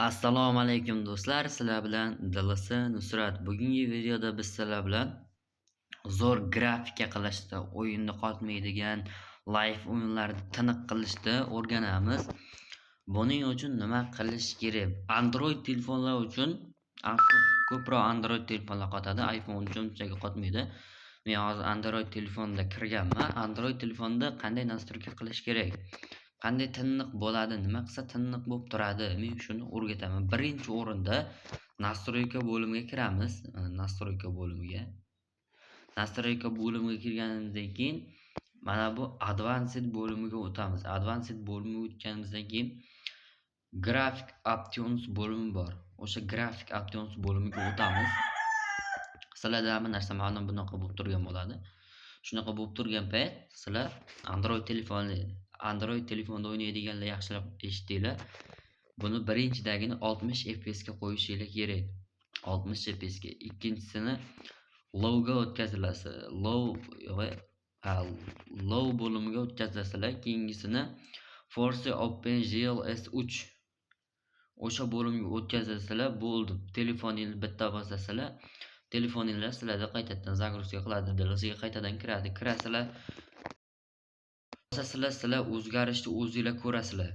Assalomu alaykum do'stlar, sizlar bilan Dilisi Nusrat. Bugungi videoda biz sizlar bilan zo'r grafika qilishda, o'yinni qotmaydigan live o'yinlarni tiniq qilishda o'rganamiz. Buning uchun nima qilish kerak? Android telefonlar uchun ko'proq Android telefonlar qotadi, iPhone uchun unchaga qotmaydi. Men hozir Android telefonda kirganman. Android telefonda qanday nastroyka qilish kerak? Qanday tiniq bo'ladi, nima qilsa tiniq bo'lib turadi, men shuni o'rgataman. Birinchi o'rinda nastroyka bo'limiga kiramiz. Nastroyka bo'limiga kirganimizdan keyin mana bu advanced bo'limiga o'tamiz. Advanced bo'limiga o'tganimizdan keyin graphic options bo'limi bor. O'sha graphic options bo'limiga o'tamiz. Sizlarda hamma narsa mana bunaqa bo'lib turgan bo'ladi. Shunaqa bo'lib turgan payt sizlar Android telefonda o'ynaydiganlar yaxshilab eshitinglar. Buni birinchidagini 60 fps ga qo'yishinglar kerak. 60 fps ga. Ikkinchisini low ga o'tkazilasiz. Low bo'limiga o'tkazasizlar. Keyingisini Force OpenGL S3 o'sha bo'limga o'tkazasizlar. Bo'ldi. Telefoningizni bitta bosasizlar. Telefoninglar sizlarda qaytadan загрузка qiladi, dilisiga qaytadan kiradi. Kirasizlar. Sizlar o'zgarishni o'zingizlar ko'rasizlar.